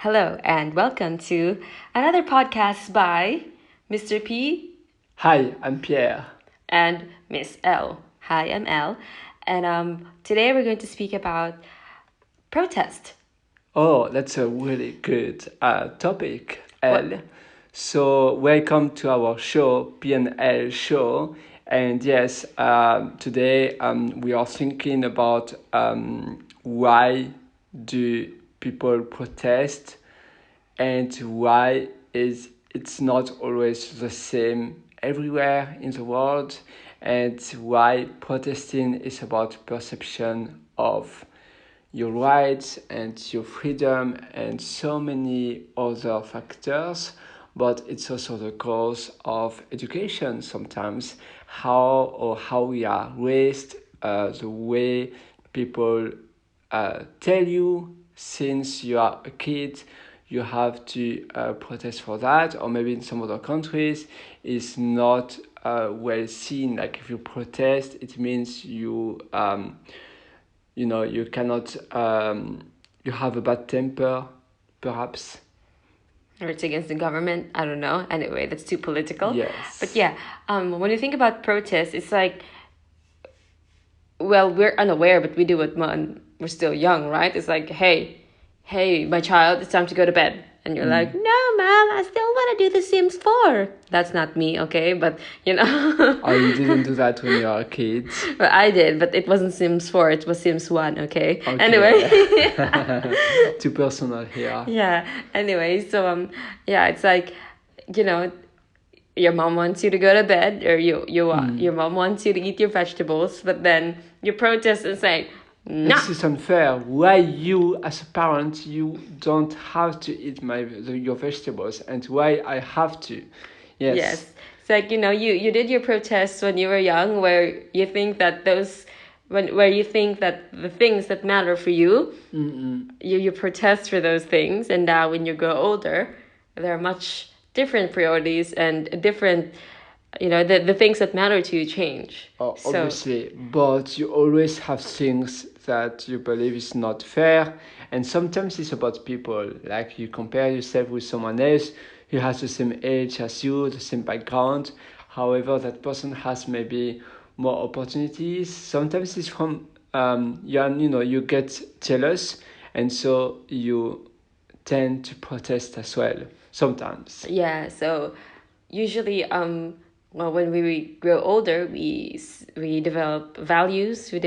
Hello, and welcome to another podcast by Mr. P Hi, I'm Pierre. and Miss L. Hi, I'm L. And today we're going to speak about protest. Oh, that's a really good topic, What? L. So, welcome to our show, PNL show. And yes, today we are thinking about why do people protest and why is it's not always the same everywhere in the world, and why protesting is about perception of your rights and your freedom and so many other factors. But it's also the cause of education sometimes, how we are raised, the way people tell you since you are a kid you have to protest for that, or maybe in some other countries is not well seen. Like if you protest, it means you cannot you have a bad temper, perhaps. Or it's against the government? I don't know. Anyway, that's too political. Yes. But yeah, when you think about protest, it's like, well, we're unaware, but we do it when we're still young, right? It's like, hey, my child, it's time to go to bed. And you're like, no, mom, I still want to do The Sims 4. That's not me, okay? But, Oh, you didn't do that when you were a kid. But I did, but it wasn't Sims 4, it was Sims 1, okay? Okay. Anyway. Too personal here. Yeah, anyway, so, yeah, it's like, you know, your mom wants you to go to bed, or your mom wants you to eat your vegetables, but then you protest and say, no. This is unfair. Why you, as a parent, you don't have to eat your vegetables, and why I have to? Yes. It's like, you did your protests when you were young, where you think that where you think that the things that matter for you, you protest for those things. And now when you grow older, there are much different priorities and different, the things that matter to you change. Oh, obviously, but you always have things that you believe is not fair, and sometimes it's about people. Like you compare yourself with someone else who has the same age as you, the same background. However, that person has maybe more opportunities. Sometimes it's from you get jealous, and so you tend to protest as well. Sometimes. Yeah, so usually, well, when we grow older, we develop values, we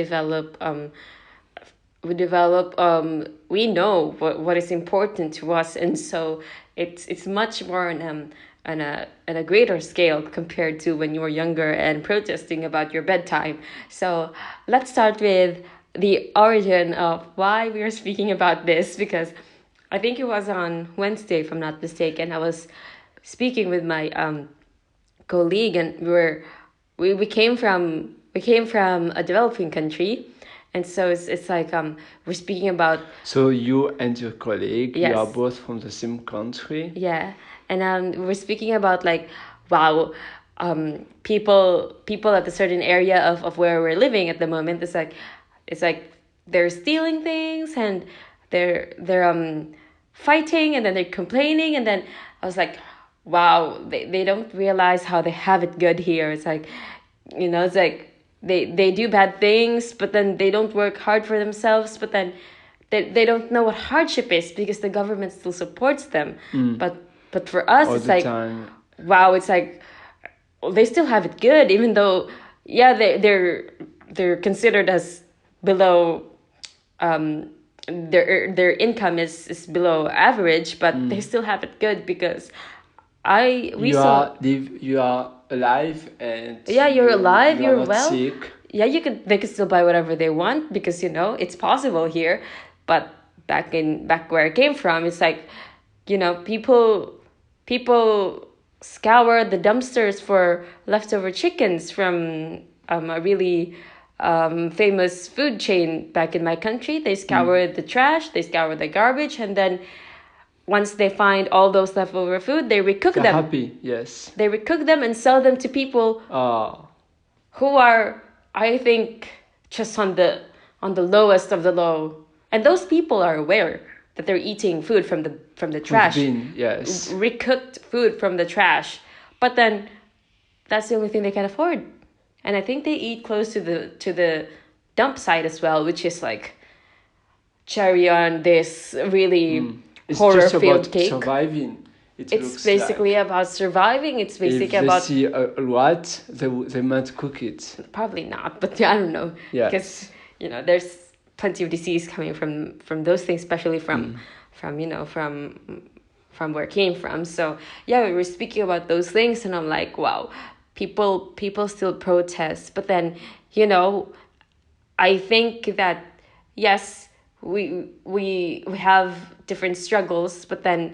know what is important to us, and so it's much more on a greater scale compared to when you were younger and protesting about your bedtime. So let's start with the origin of why we are speaking about this, because I think it was on Wednesday, if I'm not mistaken. I was speaking with my colleague, and we came from a developing country, and so it's like we're speaking about. So you and your colleague, Yes. you are both from the same country. Yeah, and we're speaking about, like, wow, people at a certain area of where we're living at the moment. It's like they're stealing things, and they're fighting, and then they're complaining, and then I was like, wow, they don't realize how they have it good here. It's like, it's like they do bad things, but then they don't work hard for themselves, but then they don't know what hardship is because the government still supports them. But for us, All it's the like, time. wow, it's like they still have it good, even though, yeah, they're considered as below, their income is below average, but they still have it good because You are alive, and yeah, you're alive, you are you're not well. sick. Yeah, they could still buy whatever they want because it's possible here. But back where I came from, it's like, people scour the dumpsters for leftover chickens from a really famous food chain back in my country. They scour the trash, they scour the garbage, and then once they find all those leftover food, they recook They're them. happy, yes. They recook them and sell them to people who are, I think, just on the lowest of the low. And those people are aware. that they're eating food from the Food trash, bin, yes. recooked food from the trash, but then that's the only thing they can afford. And I think they eat close to the dump site as well, which is like cherry on this really It's horror just filled about cake. surviving. It It's looks basically like. about surviving. It's If basically they about see a rat, they might cook it. probably not, but I don't know. Yes. Because there's plenty of disease coming from those things, especially from from where it came from. So yeah, we were speaking about those things, and I'm like, wow, people still protest, but then I think that yes, we have different struggles, but then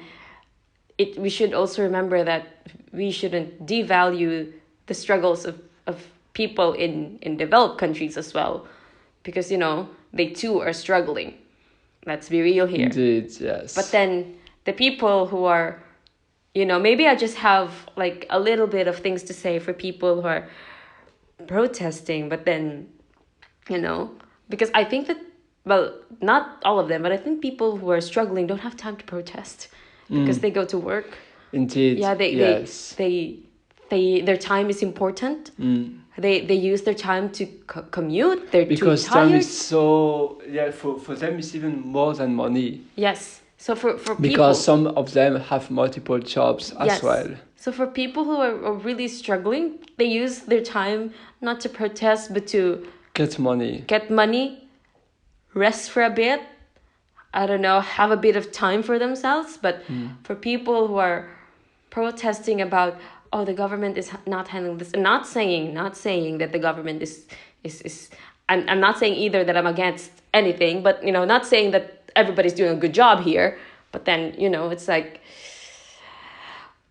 we should also remember that we shouldn't devalue the struggles of people in developed countries as well, because they too are struggling. Let's be real here. Indeed, yes. But then the people who are, maybe I just have like a little bit of things to say for people who are protesting, but then, because I think that, well, not all of them, but I think people who are struggling don't have time to protest because they go to work. Indeed, Yeah, yes. their time is important. They use their time to commute. They're Because too tired. time is so, for them it's even more than money. Yes. So for people, Because some of them have multiple jobs as yes. well. So for people who are really struggling, they use their time not to protest, but to Get money. get money, rest for a bit. I don't know, have a bit of time for themselves. But for people who are protesting about, oh, the government is not handling this, not saying that the government is I'm not saying either that I'm against anything, but not saying that everybody's doing a good job here. But then it's like,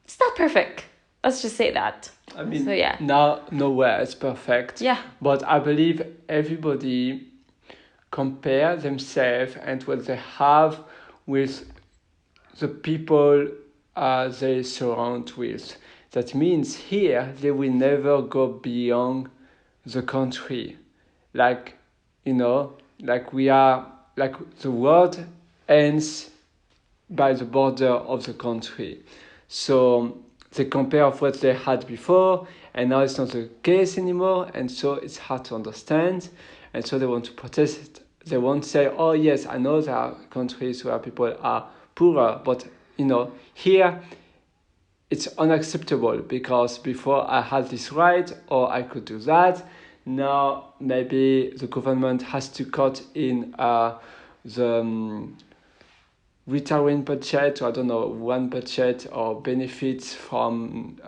it's not perfect. Let's just say that. I mean, so yeah. now nowhere is perfect. Yeah. But I believe everybody compare themselves and what they have with the people they surround with. That means here they will never go beyond the country. Like we are, like the world ends by the border of the country. So they compare of what they had before, and now it's not the case anymore, and so it's hard to understand, and so they want to protest. They won't say, oh yes, I know there are countries where people are poorer, but here it's unacceptable because before I had this right or I could do that. Now maybe the government has to cut in the retirement budget, or I don't know, one budget or benefits from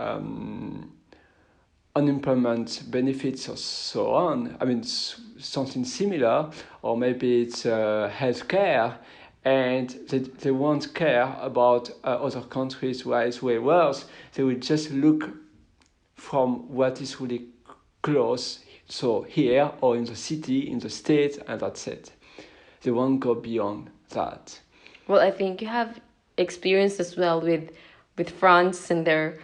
unemployment benefits or so on. I mean, something similar, or maybe it's healthcare, and they won't care about other countries where it's way worse. They will just look from what is really close, so here or in the city, in the state, and that's it. They won't go beyond that. Well, I think you have experience as well with France and their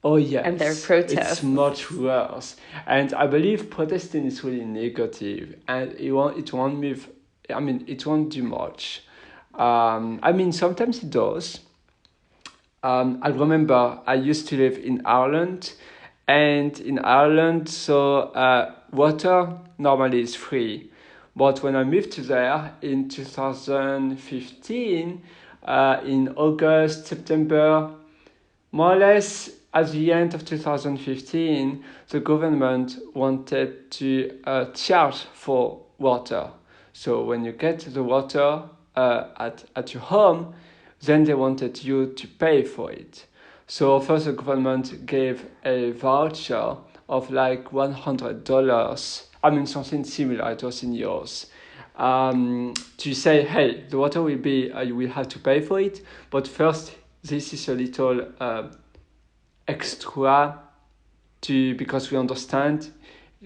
yes, and their protests. It's much worse, and I believe protesting is really negative, and it won't do much. Sometimes it does. I remember I used to live in Ireland, and in Ireland, so water normally is free. But when I moved to there in 2015, in August, September, more or less at the end of 2015, the government wanted to charge for water. So when you get the water at your home, then they wanted you to pay for it. So first the government gave a voucher of like $100. Something similar, it was in euros. To say, hey, the water will be, you will have to pay for it, but first this is a little extra because we understand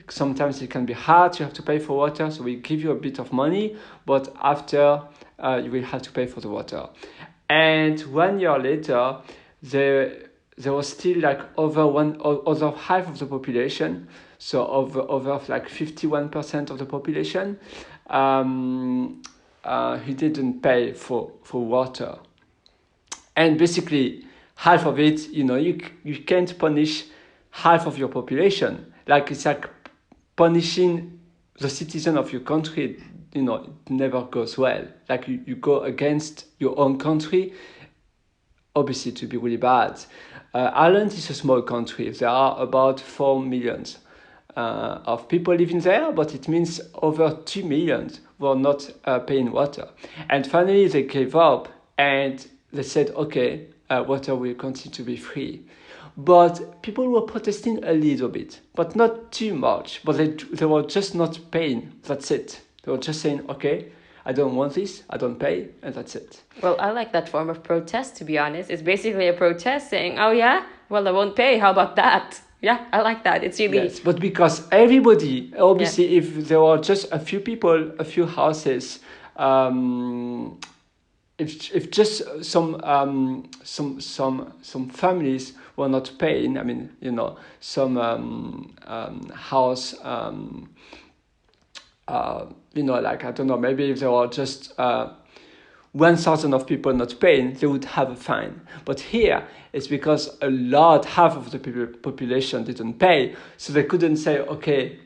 sometimes it can be hard, you have to pay for water, so we give you a bit of money, but after you will have to pay for the water. And 1 year later, there was still like over half of the population, so over like 51% of the population who didn't pay for water. And basically, half of it, you can't punish half of your population. Like, it's like punishing the citizen of your country, it never goes well. Like, you go against your own country, obviously it will be really bad. Ireland is a small country. There are about 4 million of people living there, but it means over 2 million were not paying water. And finally, they gave up and they said, okay, water will continue to be free. But people were protesting a little bit, but not too much. But they were just not paying. That's it. They were just saying, okay, I don't want this, I don't pay, and that's it. Well, I like that form of protest, to be honest. It's basically a protest saying, oh yeah, well, I won't pay. How about that? Yeah, I like that. It's really... Yes, but because everybody, obviously, if there were just a few people, a few houses, if just some families were not paying, I mean, some house, like, I don't know, maybe if there were just 1,000 of people not paying, they would have a fine. But here, it's because half of the population didn't pay, so they couldn't say, okay,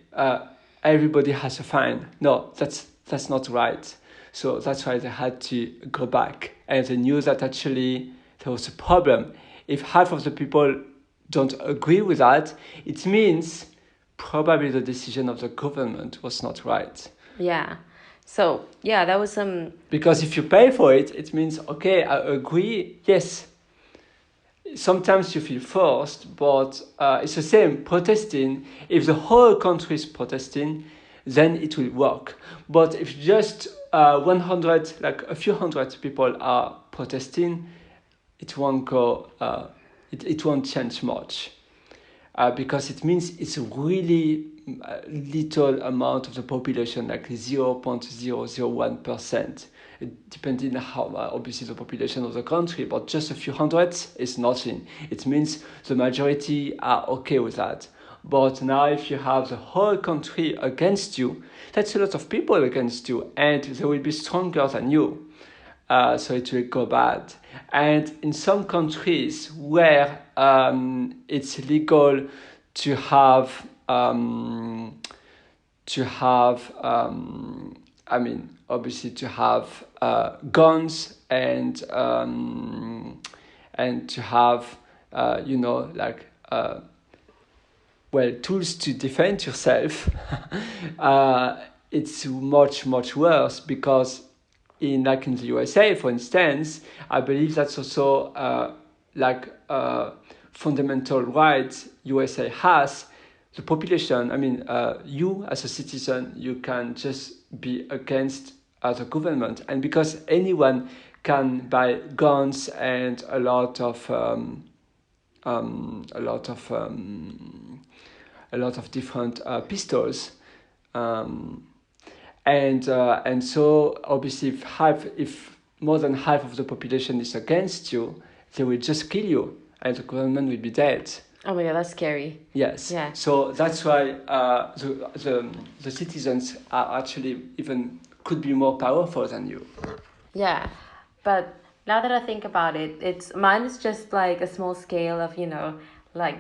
everybody has a fine. No, that's not right. So that's why they had to go back. And they knew that actually there was a problem. If half of the people don't agree with that, it means probably the decision of the government was not right. Yeah. So, yeah, that was some... Because if you pay for it, it means, okay, I agree, yes. Sometimes you feel forced, but it's the same, protesting. If the whole country is protesting, then it will work. But if just 100, like a few hundred people are protesting, it won't go, it won't change much. Because it means it's a really little amount of the population, like 0.001%, depending on how obviously the population of the country, but just a few hundreds is nothing. It means the majority are okay with that. But now if you have the whole country against you, that's a lot of people against you, and they will be stronger than you. So it will go bad. And in some countries where it's legal to have obviously to have guns and to have tools to defend yourself, it's much worse, because in the USA, for instance, I believe that's also fundamental rights USA has. The population, you as a citizen, you can just be against the government, and because anyone can buy guns and a lot of different pistols, and so obviously if more than half of the population is against you, they will just kill you, and the government will be dead. Oh my God, that's scary. Yes. Yeah. So that's why the citizens are actually even could be more powerful than you. Yeah, but now that I think about it, mine is just like a small scale of like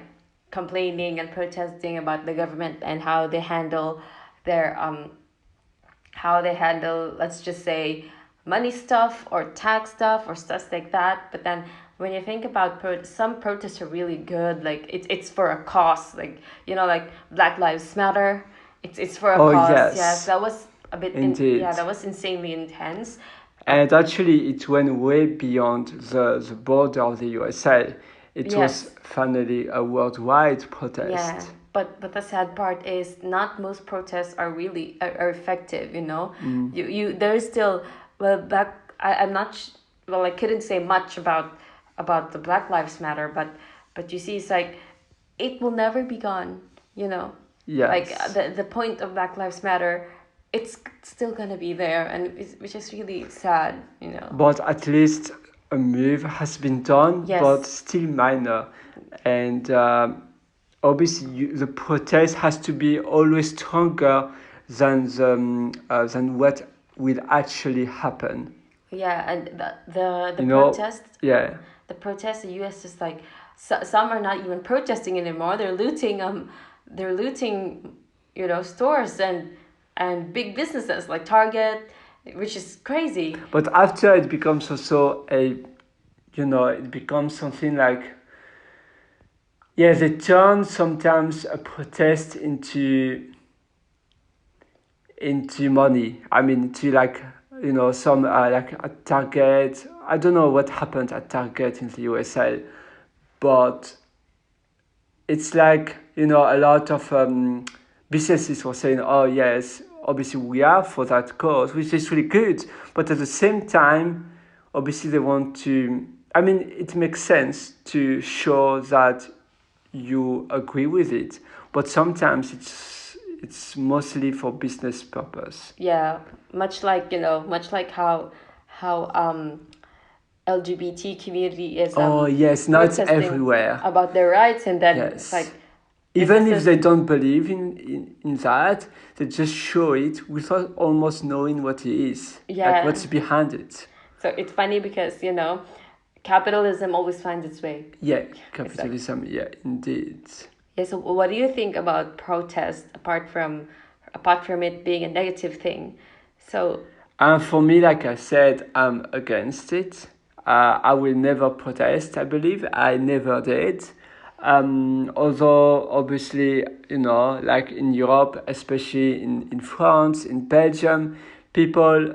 complaining and protesting about the government and how they handle their let's just say money stuff or tax stuff or stuff like that. But then when you think about some protests are really good, like it's for a cause, like like Black Lives Matter, it's for a cause. Yes, that was a bit that was insanely intense. And actually it went way beyond the border of the USA. It was finally a worldwide protest. Yeah, but the sad part is not most protests are really are effective. You there is still I'm not I couldn't say much about the Black Lives Matter, but you see, it's like it will never be gone. Yes. Like the point of Black Lives Matter, it's still gonna be there, and which is really sad. But at least a move has been done, but still minor, and obviously the protest has to be always stronger than what will actually happen. Yeah, and the You know, protests, yeah. the protests in the U.S. is like some are not even protesting anymore. They're looting, stores and big businesses like Target, which is crazy. But after it becomes also it becomes something like, yeah, they turn sometimes a protest into money. I mean, to like, some like a Target. I don't know what happened at Target in the USA, but it's like, a lot of businesses were saying, oh yes, obviously we are for that cause, which is really good, but at the same time, obviously they want to, I mean, it makes sense to show that you agree with it, but sometimes it's mostly for business purpose. Yeah, much like how LGBT community is Oh yes, now it's protesting everywhere. about their rights, and then it's like Yes. Even if businesses. they don't believe in that, they just show it without almost knowing what it is, like Yeah, what's behind it. so it's funny because capitalism always finds its way. Yeah, Exactly. capitalism, yeah, indeed. Yeah. So what do you think about protest apart from it being a negative thing? So And for me, like I said, I'm against it. I will never protest, I believe. I never did. Although, obviously, like in Europe, especially in France, in Belgium, people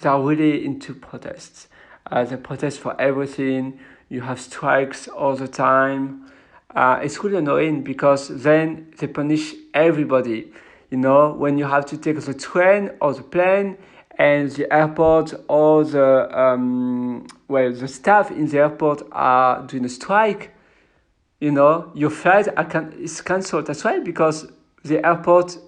they're really into protests. They protest for everything. You have strikes all the time. It's really annoying because then they punish everybody. When you have to take the train or the plane and the airport or the staff in the airport are doing a strike, your flight is cancelled as well because the airport,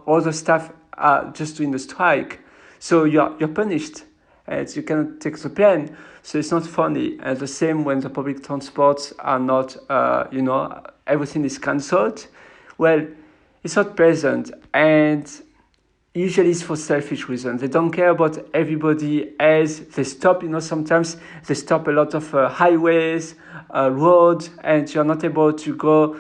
all the staff are just doing a strike. So you're punished and you cannot take the plane. So it's not funny. And the same when the public transports are not, everything is cancelled. Well, it's not pleasant. And usually it's for selfish reasons. They don't care about everybody else. They stop, sometimes they stop a lot of highways, roads, and you're not able to go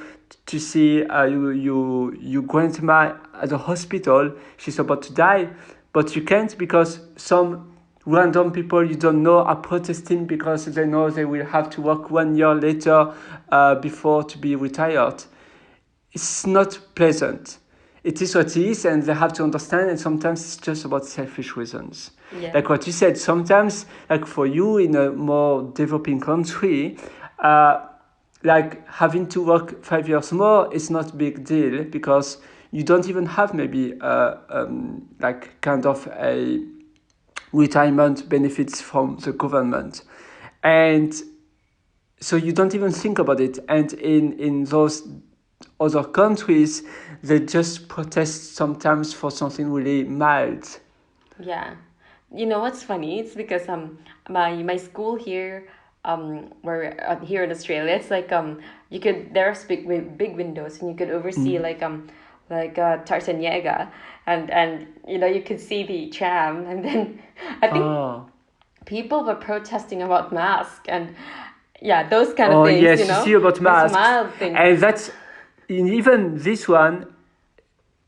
to see your grandma at the hospital. She's about to die, but you can't because some random people you don't know are protesting because they know they will have to work 1 year later before to be retired. It's not pleasant. It is what it is, and they have to understand. And sometimes it's just about selfish reasons. yeah, Like what you said, sometimes, like for you in a more developing country, like having to work 5 years more is not a big deal because you don't even have maybe like kind of a retirement benefits from the government. And so you don't even think about it. And in those other countries, they just protest sometimes for something really mild. yeah. You know what's funny? It's because my school here where here in Australia, it's like you could there's big windows and you could oversee like Tartaniega, and you could see the tram, and then I think Oh, people were protesting about mask, and yeah, those kind of oh things, yes, you see about those masks, mild things. and that's in even this one.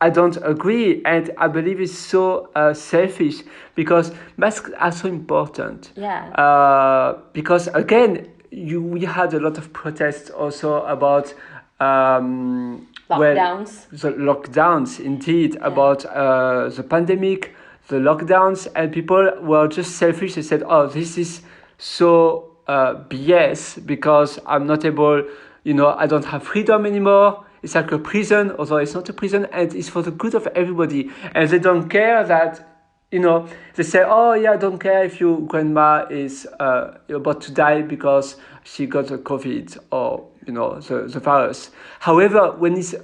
I don't agree, and I believe it's so selfish because masks are so important. Yeah, Because again, we had a lot of protests also about lockdowns. the lockdowns, indeed, Yeah, about the pandemic, the lockdowns, and people were just selfish. They said, "Oh, this is so BS because I'm not able, I don't have freedom anymore. It's like a prison, although it's not a prison, and it's for the good of everybody." And they don't care that, they say, "Oh, yeah, I don't care if your grandma is about to die because she got the COVID or, the virus." However, when it's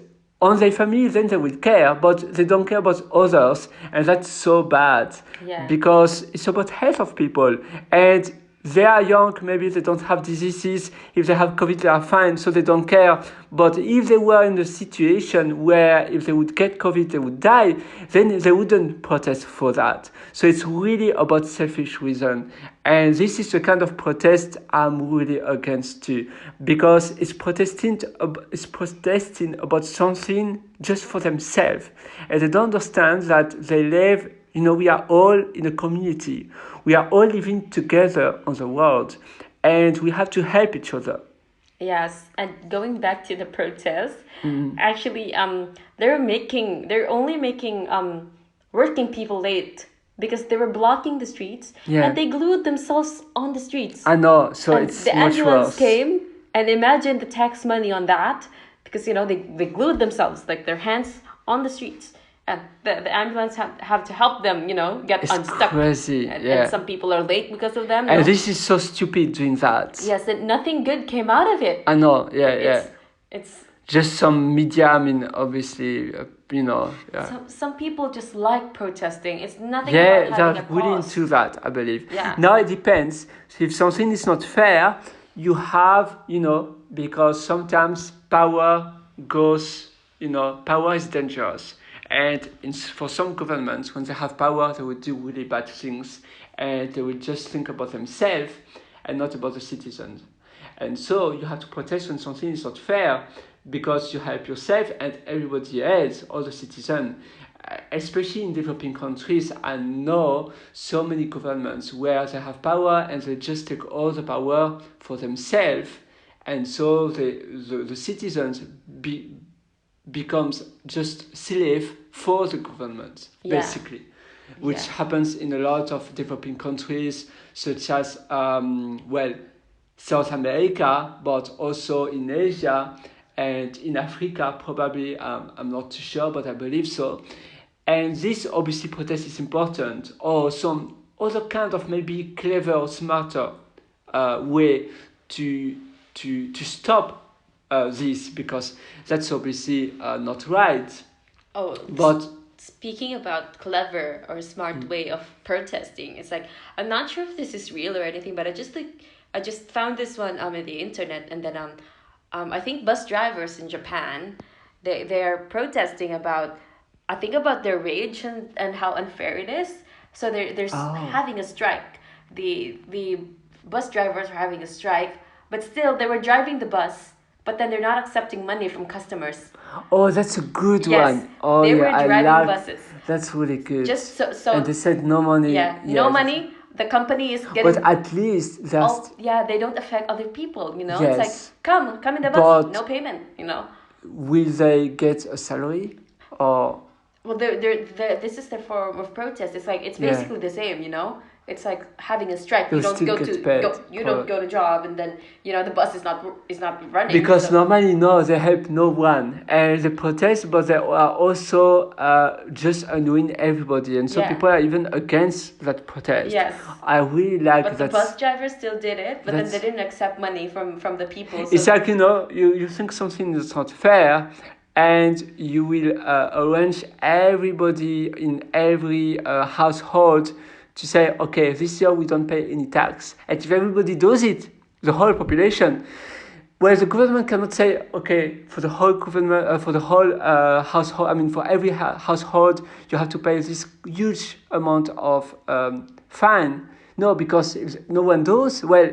on their family, then they will care, but they don't care about others. And that's so bad yeah, because it's about health of people. And they are young, maybe they don't have diseases. If they have COVID, they are fine, so they don't care. But if they were in a situation where if they would get COVID, they would die, then they wouldn't protest for that. So it's really about selfish reason. And this is the kind of protest I'm really against too, because it's protesting about something just for themselves. And they don't understand that they live, we are all in a community. We are all living together on the world, and we have to help each other. Yes, and going back to the protest, actually, they're only making working people late because they were blocking the streets Yeah. and they glued themselves on the streets. I know, so And it's the much ambulance worse. came, and imagine the tax money on that because they glued themselves, like their hands on the streets. And the ambulance have to help them, get It's unstuck. crazy, And, yeah. and some people are late because of them. And no? this is so stupid doing that. Yes, and nothing good came out of it. I know, yeah. It's Just some media, obviously, yeah. some people just like protesting. It's nothing Yeah, about having they're a really cause. into that, I believe. Yeah. Now it depends. If something is not fair, you have, because sometimes power goes, power is dangerous. And for some governments, when they have power, they will do really bad things. And they will just think about themselves and not about the citizens. And so you have to protest when something is not fair, because you help yourself and everybody else, all the citizens. Especially in developing countries, I know so many governments where they have power and they just take all the power for themselves, and so the citizens becomes just slave for the government, Yeah. basically, which Yeah. happens in a lot of developing countries, such as South America, but also in Asia and in Africa, probably. I'm not too sure, but I believe so. And this obviously protest is important, or some other kind of maybe clever or smarter way to stop this, because that's obviously not right. Oh, But speaking about clever or smart way of protesting, it's like I'm not sure if this is real or anything, but I just found this one in the internet, and then I think bus drivers in Japan, they're protesting about, I think, about their wage and how unfair it is. So they're having a strike. The bus drivers are having a strike, but still they were driving the bus, but then they're not accepting money from customers. oh, that's a good Yes, one. Oh they yeah, were I driving like. buses. That's really good. Just so And they said no money. yeah, no Yes. money. The company is getting But at least that's they don't affect other people. It's Yes. like come in the bus, But- no payment. will they get a salary or Well, this is their form of protest. It's like it's Yeah. basically the same. It's like having a strike. You'll You don't still go get to paid don't go to job, and then the bus is not running. because so- normally no, they help no one and they protest, but they are also just annoying everybody, and so Yeah. people are even against that protest. Yes. I really like But the that. bus drivers still did it, but then That's- they didn't accept money from the people. So It's like you think something is not fair, and you will arrange everybody in every household to say, okay, this year we don't pay any tax. And if everybody does it, the whole population, well, the government cannot say, okay, for the whole government, for the whole household, for every household, you have to pay this huge amount of fine. No, because if no one does, well,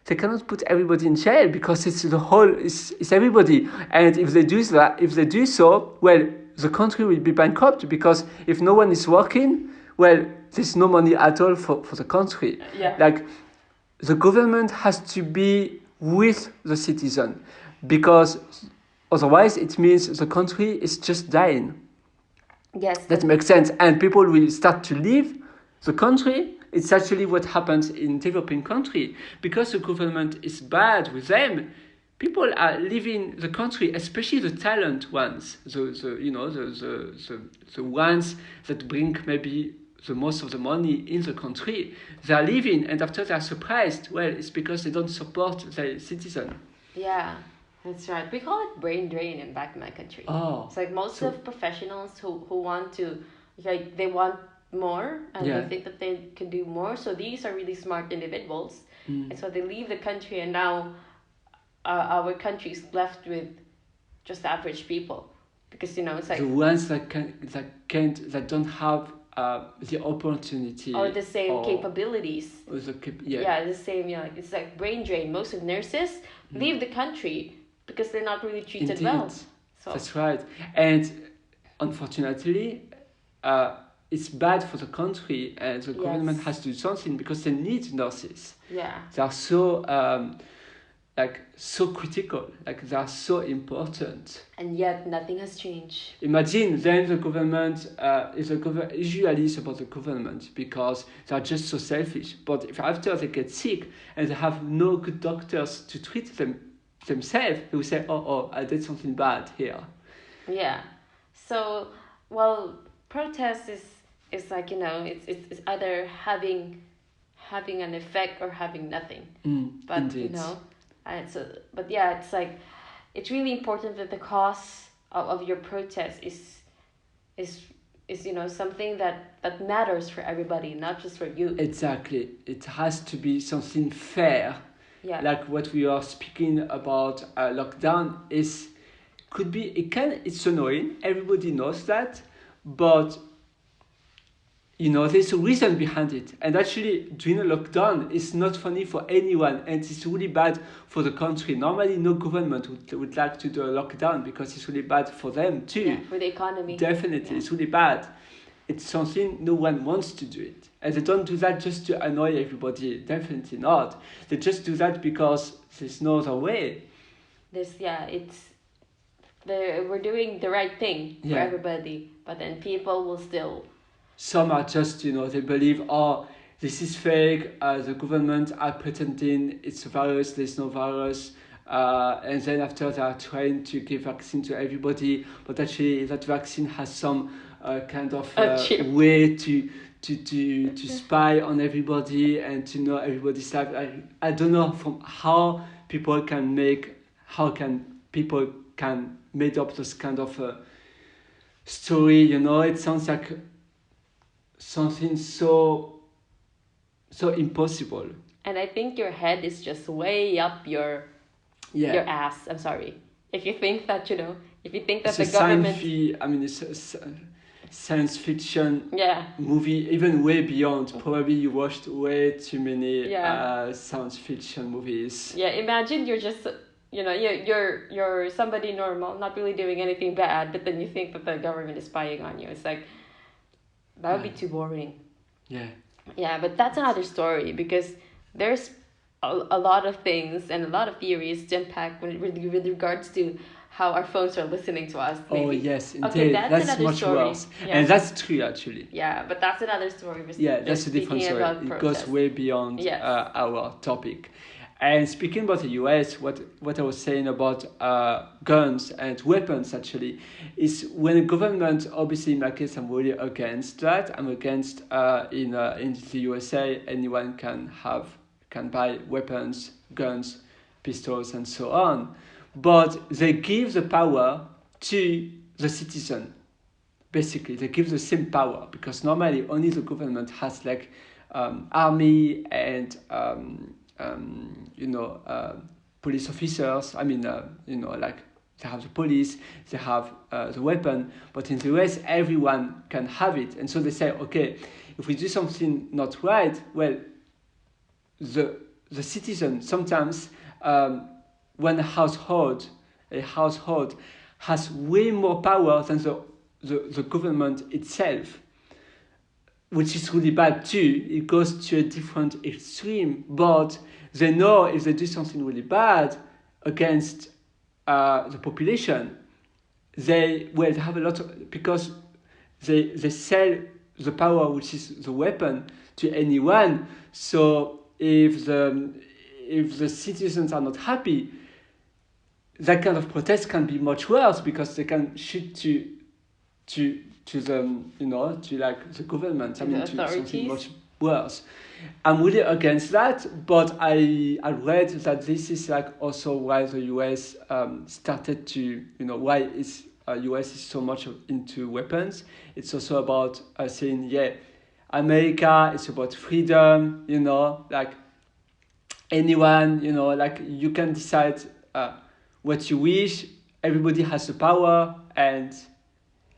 they cannot put everybody in jail because it's the whole, it's everybody. And if they do so, well, the country will be bankrupt, because if no one is working, well, there's no money at all for the country. Yeah. Like, the government has to be with the citizen, because otherwise it means the country is just dying. yes, That makes sense. And people will start to leave the country. It's actually what happens in developing country. Because the government is bad with them, people are leaving the country, especially the talent ones, the ones that bring maybe the most of the money in the country. They are leaving, and after they are surprised. Well, it's because they don't support their citizen. yeah, that's right. We call it brain drain back in my country. Oh, It's like most so- of professionals who want to, like, they want more, and Yeah. they think that they can do more. So these are really smart individuals, and so they leave the country, and now our country is left with just average people, because it's like, The ones that don't have the opportunity or the same or, capabilities. or Yeah, the same. Yeah, it's like brain drain. Most of nurses leave the country because they're not really treated Indeed. well. So That's right. And unfortunately, it's bad for the country, and the government Yes. has to do something because they need nurses. yeah, They are so so critical, like they are so important. and yet nothing has changed. Imagine then the government, usually it's about the government because they are just so selfish. But if after they get sick and they have no good doctors to treat themselves, they will say, oh, I did something bad here. Yeah. So, well, protest is like, it's either having an effect or having nothing. But Indeed. and so, but yeah, it's like, it's really important that the cause of your protest is something that matters for everybody, not just for you. Exactly. It has to be something fair. Yeah. Like what we are speaking about, lockdown it's annoying. Everybody knows that, but there's a reason behind it. And actually, during a lockdown, it's not funny for anyone, and it's really bad for the country. Normally, no government would like to do a lockdown because it's really bad for them too. Yeah, for the economy. Definitely, Yeah. it's really bad. It's something no one wants to do it. And they don't do that just to annoy everybody. Definitely not. They just do that because there's no other way. We're doing the right thing for Yeah. everybody, but then people will still. Some are just, they believe, oh, this is fake, the government are pretending it's a virus, there's no virus. And then after they are trying to give vaccine to everybody, but actually that vaccine has some kind of way to spy on everybody and to know everybody's life. I don't know from how people can make up this kind of story. It sounds like something so impossible. And I think your head is just way up your ass. I'm sorry. If you think that, if you think that It's the government... it's a science fiction Yeah. movie, even way beyond. Probably you watched way too many Yeah. science fiction movies. Yeah, imagine you're just, you're somebody normal, not really doing anything bad, but then you think that the government is spying on you. It's like, that would be too boring. Yeah. Yeah, but that's another story, because there's a lot of things and a lot of theories to unpack with regards to how our phones are listening to us. Maybe. Oh yes, indeed. Okay, that's another much story. worse. Yeah. And that's true actually. Yeah, but that's another story. Yeah, that's a different story. It goes way beyond our topic. And speaking about the US, what I was saying about guns and weapons actually is when a government, obviously in my case I'm really against that. I'm against in the USA anyone can buy weapons, guns, pistols and so on. But they give the power to the citizen. Basically, they give the same power because normally only the government has like army and police officers. Like they have the police, they have the weapon. But in the US, everyone can have it, and so they say, okay, if we do something not right, well, the citizen sometimes. When a household has way more power than the government itself, which is really bad too. It goes to a different extreme, but they know if they do something really bad against the population, they have a lot of, because they sell the power, which is the weapon, to anyone. So if the citizens are not happy, that kind of protest can be much worse because they can shoot to like the government. To something much worse. I'm really against that, but I read that this is like also why the US started to, why US is so much into weapons. It's also about saying, America is about freedom, like anyone, like you can decide what you wish. Everybody has the power, and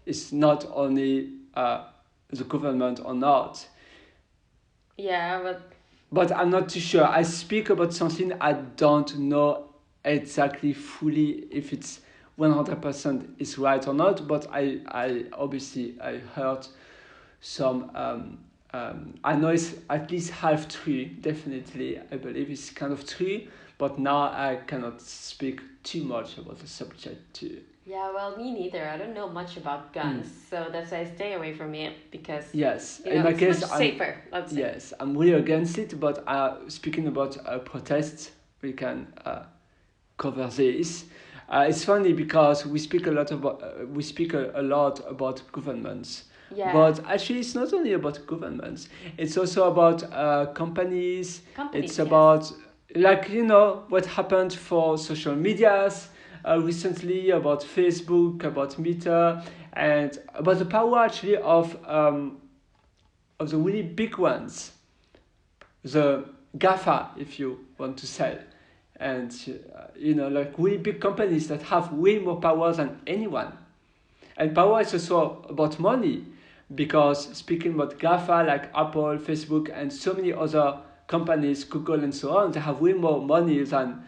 it's not only the government or not. Yeah, But I'm not too sure. I speak about something I don't know exactly fully if it's 100% is right or not. But I obviously I heard some. I know it's at least half true. Definitely, I believe it's kind of true. But now I cannot speak too much about the subject too. yeah, well, me neither. I don't know much about guns, so that's why I stay away from it because Yes, you in know my it's case, much I'm safer. Let's say. yes, I'm really against it. But speaking about protests, we can cover this. It's funny because we speak a lot about governments, Yeah, but actually it's not only about governments. It's also about companies. It's companies. Yes. about like what happened for social medias recently, about Facebook, about Meta, and about the power actually of the really big ones, the GAFA, if you want to say, and like really big companies that have way more power than anyone. And power is also about money, because speaking about GAFA, like Apple, Facebook, and so many other companies, Google, and so on, they have way more money than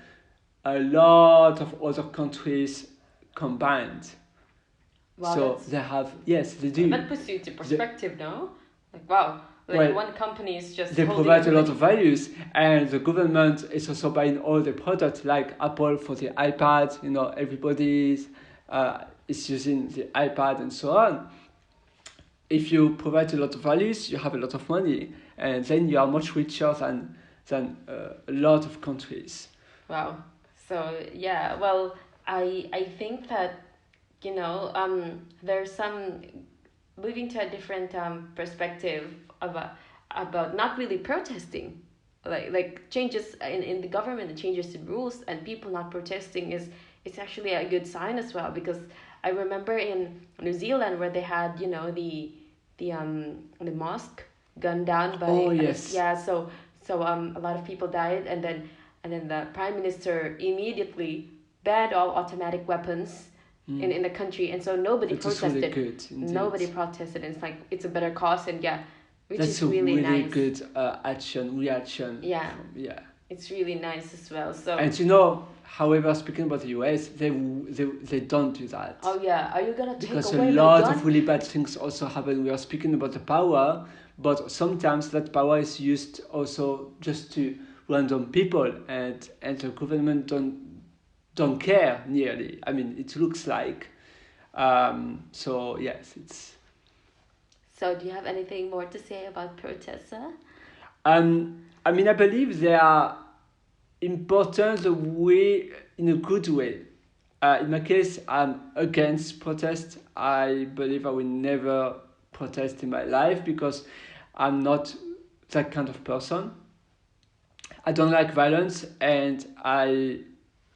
a lot of other countries combined. Wow, So that's they have, yes, they do. that puts you into perspective, no? Like wow, like Well, one company is just they holding provide a lot everybody. of values, and the government is also buying all the products, like Apple for the iPad. Everybody is using the iPad and so on. If you provide a lot of values, you have a lot of money, and then you are much richer than a lot of countries. Wow. So yeah, well, I think that there's some moving to a different perspective about not really protesting, like changes in the government and changes in rules and people not protesting is it's actually a good sign as well because I remember in New Zealand where they had the mosque gunned down by Oh yes. yeah so a lot of people died and then the prime minister immediately banned all automatic weapons in the country and so nobody That is really protested. good indeed. Nobody protested and it's like it's a better cause and yeah, which That's is a really really nice. good reaction. Yeah. Yeah. It's really nice as well. So And however, speaking about the US, they don't do that. oh yeah, are you gonna take Because a away my lot gun? of really bad things also happen. We are speaking about the power, but sometimes that power is used also just to random people, and the government don't care nearly. I mean, it looks like. So yes, it's. So do you have anything more to say about protests? Huh? I mean, I believe they are important the way in a good way. In my case, I'm against protest. I believe I will never protest in my life because I'm not that kind of person. I don't like violence, and I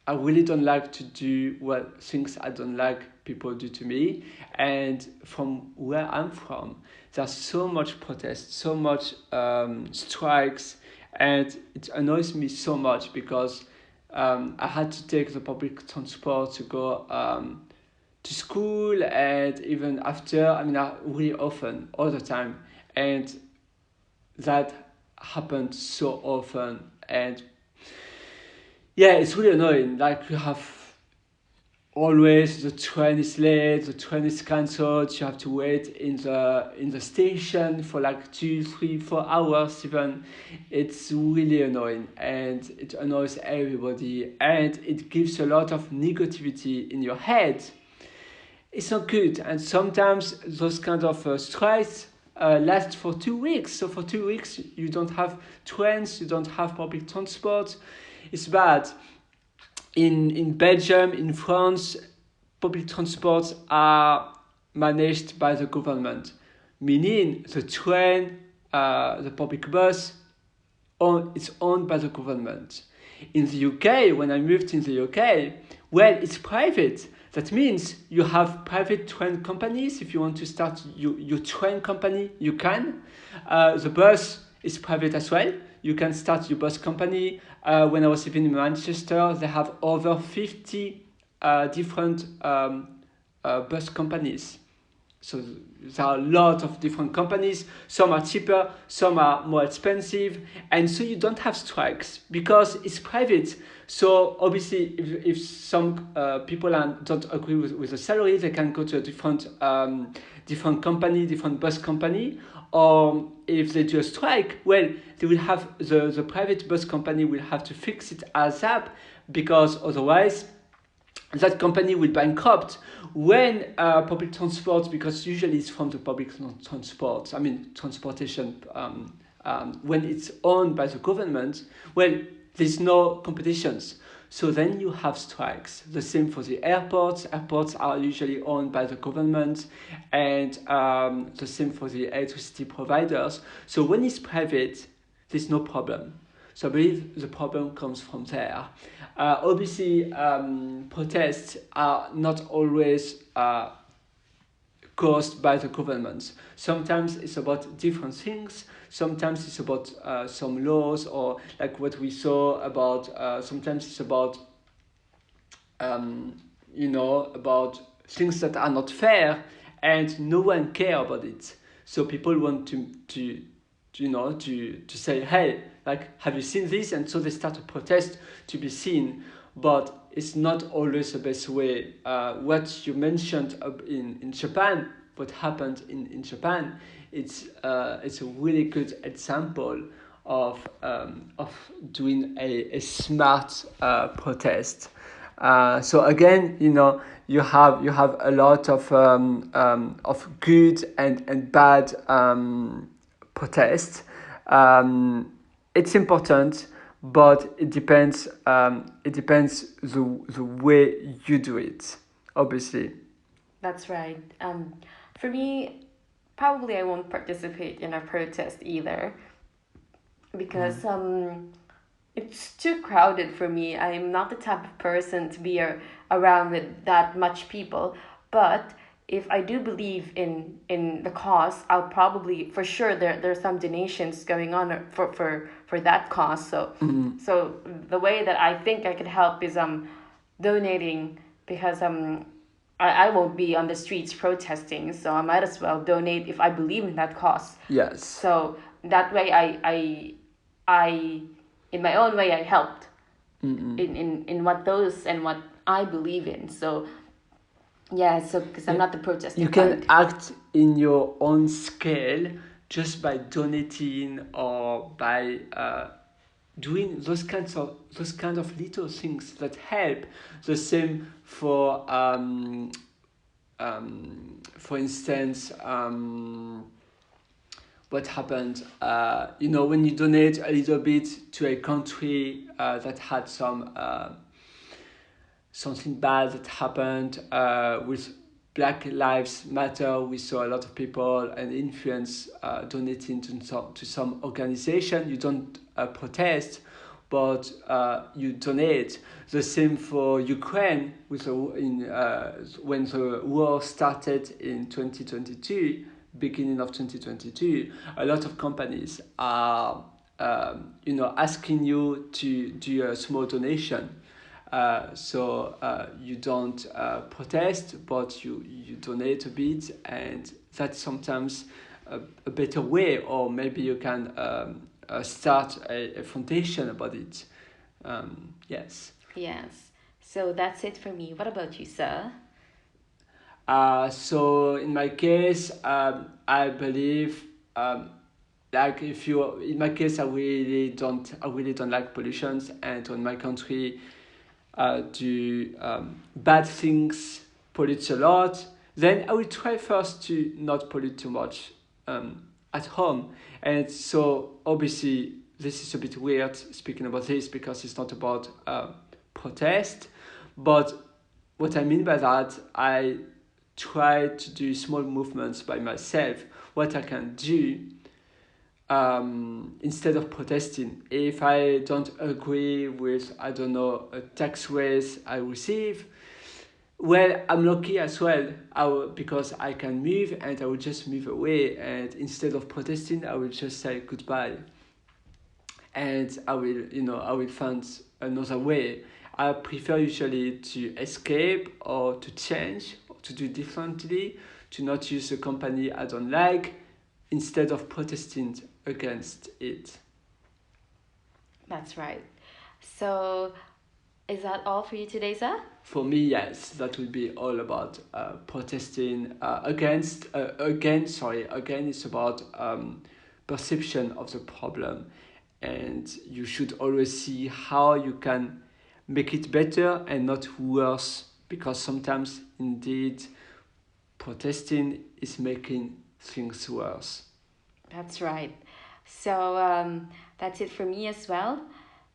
really don't like to do things I don't like people do to me. And from where I'm from, there's so much protest, so much strikes, and it annoys me so much because I had to take the public transport to go to school, and even after, I mean, really often, all the time, and that happened so often, and yeah, it's really annoying. Like you have always the train is late, the train is cancelled. You have to wait in the station for like 2, 3, 4 hours even. It's really annoying, and it annoys everybody, and it gives a lot of negativity in your head. It's not good, and sometimes those kind of strikes last for 2 weeks. So for 2 weeks, you don't have trains, you don't have public transport. It's bad. In Belgium, in France, public transports are managed by the government, meaning the train, the public bus, it's owned by the government. In the UK, when I moved in the UK, well, it's private. That means you have private train companies. If you want to start your train company, you can. The bus is private as well. You can start your bus company. When I was living in Manchester, they have over 50 different bus companies. So there are a lot of different companies. Some are cheaper, some are more expensive, and so you don't have strikes because it's private. So obviously, if some people don't agree with the salary, they can go to a different company, different bus company. Or if they do a strike, well, they will have the private bus company will have to fix it ASAP because otherwise that company will bankrupt. When public transport, because usually it's from the public transport, I mean transportation, when it's owned by the government, well, there's no competitions. So then you have strikes. The same for the airports. Airports are usually owned by the government, and the same for the electricity providers. So when it's private, there's no problem. So I believe the problem comes from there. Obviously, protests are not always caused by the government. Sometimes it's about different things. Sometimes it's about some laws, or like what we saw about. Sometimes it's about about things that are not fair, and no one care about it. So people want to say, hey, like, have you seen this? And so they start a protest to be seen. But it's not always the best way. What you mentioned in Japan, what happened in Japan, it's a really good example of doing a smart protest. So again, you have a lot of good and bad protest. It's important, but it depends. It depends the way you do it. Obviously. That's right. For me, probably I won't participate in a protest either because it's too crowded for me. I'm not the type of person to be around with that much people. But if I do believe in the cause, I'll probably, for sure, there's some donations going on for that cause. So so the way that I think I could help is donating, because I won't be on the streets protesting, so I might as well donate if I believe in that cause. Yes. So that way I in my own way I helped in what those and what I believe in. So yeah, so because I'm not the protesting You can part. act in your own scale just by donating, or by doing those kind of little things that help. The same for instance, what happened, when you donate a little bit to a country that had something bad that happened with Black Lives Matter. We saw a lot of people and influence donating to some organization. You don't protest, but you donate. The same for Ukraine, when the war started in 2022, beginning of 2022, a lot of companies are asking you to do a small donation. So you don't protest, but you donate a bit, and that's sometimes a better way. Or maybe you can start a foundation about it. Yes. Yes. So that's it for me. What about you, sir? So in my case, I believe, like, if you, in my case, I really don't like pollutions, and in my country, do bad things, pollutes a lot, then I will try first to not pollute too much at home. And so obviously this is a bit weird speaking about this, because it's not about protest, but what I mean by that, I try to do small movements by myself, what I can do instead of protesting. If I don't agree with, I don't know, a tax raise I receive, Well, I'm lucky as well. Because I can move, and I will just move away. And instead of protesting, I will just say goodbye, and I will find another way. I prefer usually to escape or to change or to do differently, to not use a company I don't like, instead of protesting against it. That's right. So, is that all for you today, sir? For me, yes, that would be all about protesting again, it's about perception of the problem. And you should always see how you can make it better and not worse, because sometimes, indeed, protesting is making things worse. That's right. So, that's it for me as well.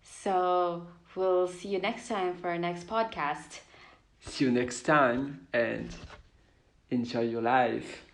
So, we'll see you next time for our next podcast. See you next time, and enjoy your life.